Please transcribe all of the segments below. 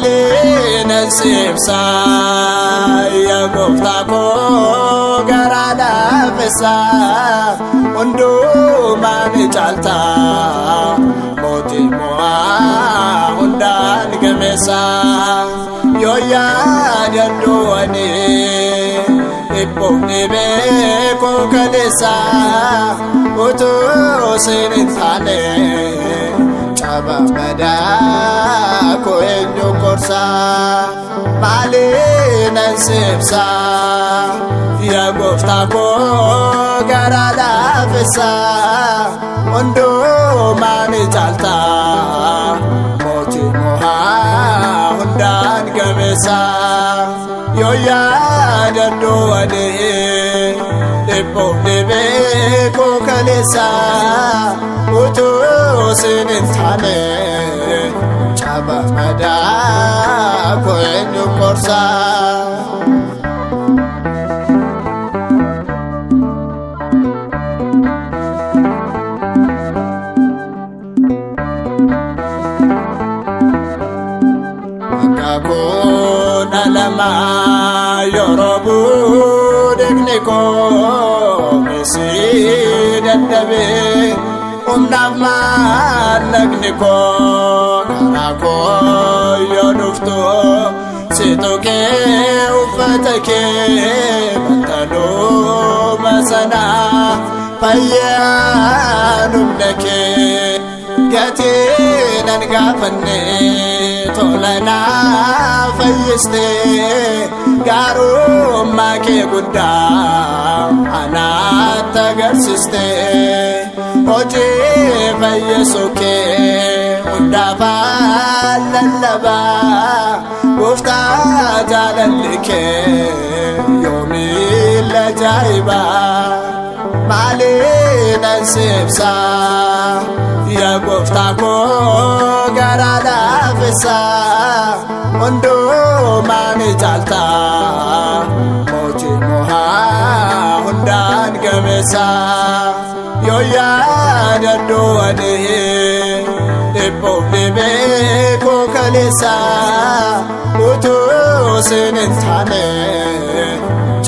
Maalin sibsa ya gooftaa koo garaa laafessa hundumaa ni caalta mootii mo'aa hundaan gameessa yoo yaadadhu ani dhibboof dhibee koo kaleessa utuu siin hin taane caba madaa koo eenyu gorsa maalin sibsa ya gooftaa koo garaa laafessa hundumaa ni caalta mootii mo'aa hundaan gameessa yoo yaadadhu ani dhibboof dhibee koo kaleessa utuu siin hin taane caba madaa koo eenyu gorsa Lama yorobu degniko misi daddabe umnama nagniko karako yodufto sitoke ufatake batalo masana payyanumnake gati nangafanne tolana fayyiste gaarummaa kee guddaa anaatti agarsiiste hojii fayyisuu kee hundaafaan lallabaa gooftaa jaalalli kee yoomil ajaa'ibaa maalin sibsa ya gooftaa koo garaa laafessa hundumaa ni caalta mootii mo'aa hundaan gameessa yoo yaadadhu ani dhibboof dhibee koo kaleessa utuu siin hin taane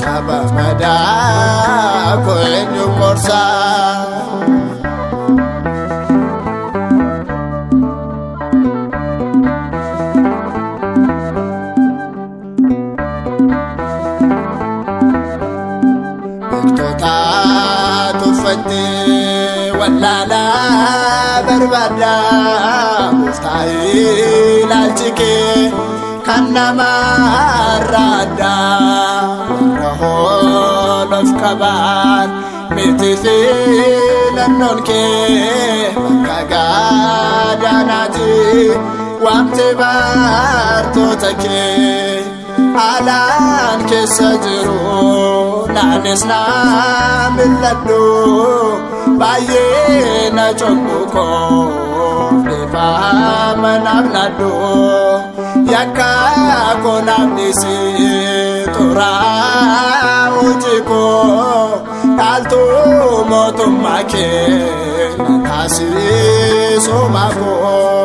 caba madaa koo eenyu gorsa wallala barbada gooftaa ilaalchike kan namarraadha rahoof qaban miti filannoon kee bakka gaadanaati waamte bartoota kee alaan keessa jiru naanis naa milladhu baay'ee na cokku koo dhiifama naaf ladhu yakka koo naaf dhiisi xuraa hojii koo dhaaltuu mootummaa kee na taasisu maakoo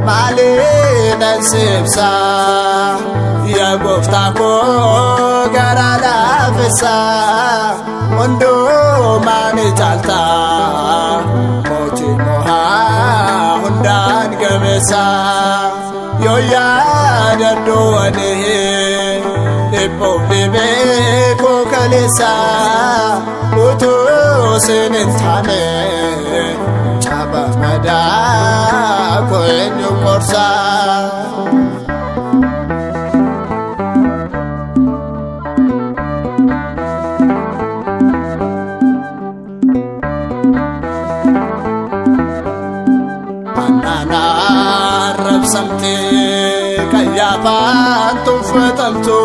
maalin sibsa ya gooftaa koo garaa laafessa hundumaa ni caalta mootii mo'aa hundaan gameessa yoo yaadadhu ani dhibboof dhibee koo kaleessa utuu siin hin taane caba madaa koo eenyu gorsa samte kayyafaan tuffatamtu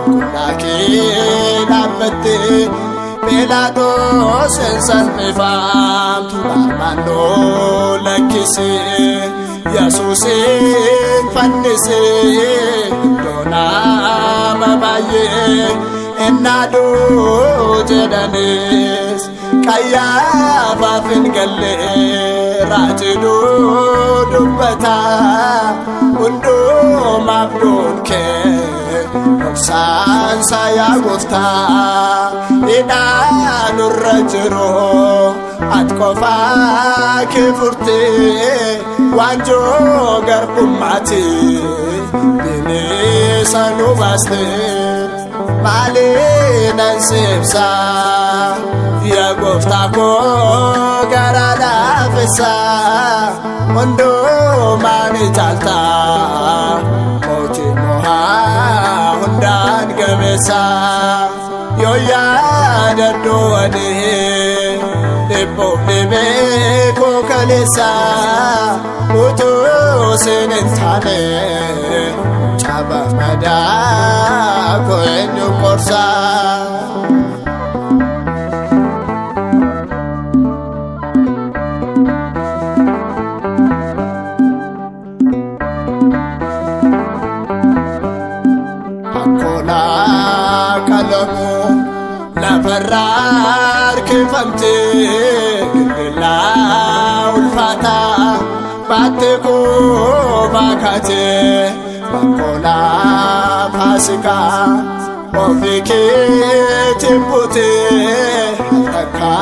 kullaakee dhaabbatte Piilaaxoos salphifamtu barbaannoo lakkise Yesuusin fannise iddoo nama baay'ee ennaaduu jedhanis Qayyaafaaf hin galle rajidu dubbata hundu mabdun ke noksan saya gufta idan urrajro atkofa kifurti wanjo garkumati bini sanu baste malina sibsa ya gufta ko garada fisa mundu mani jalta moti moha hundan gemesa yo ya dadu ade depo debe ko kalesa utu senen thane chaba mada ko enyu korsa فرار كفمتي لا والفاتا باتكو باكاتي بقولا فاسكا وفيكي تبوتي حتكا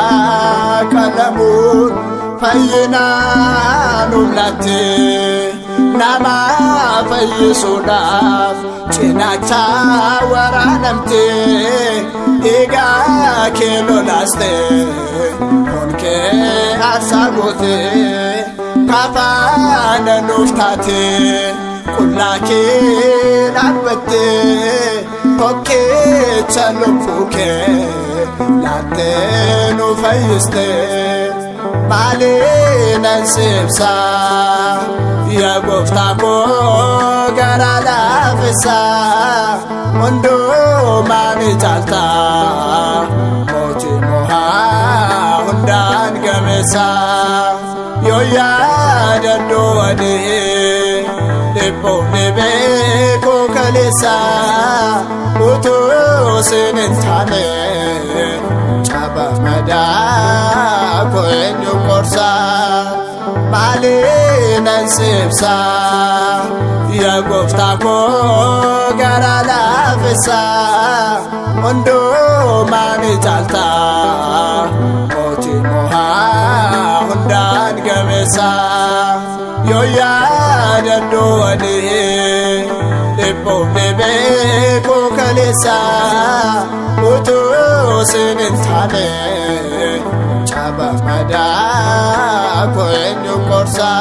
كلمون فينا نملتي نما فيسوناف چناچا ورانمتي إيجا كيلو لاستي كونكي أساغوتي كافانا نفتاتي كلاكي نابتي توكي تشالوكوكي لاتي نفايستي مالينا نسيبسا يا غفتاكو غرالا فسا مندو ماني جالتا موتي موها هندان غمسا يو يا دندو ودي دبو دبيكو كاليسا وتو سننتاني چابا مدا كوين يو قرسا مالينا نسيبسا يا غفتاكو غرالا فسا مندو ماني جالتا موتي موها هندان غمسا يو يا دندو ودي دبو دبيكو كاليسا وتو سننتاني chaba mada ko enyu korsa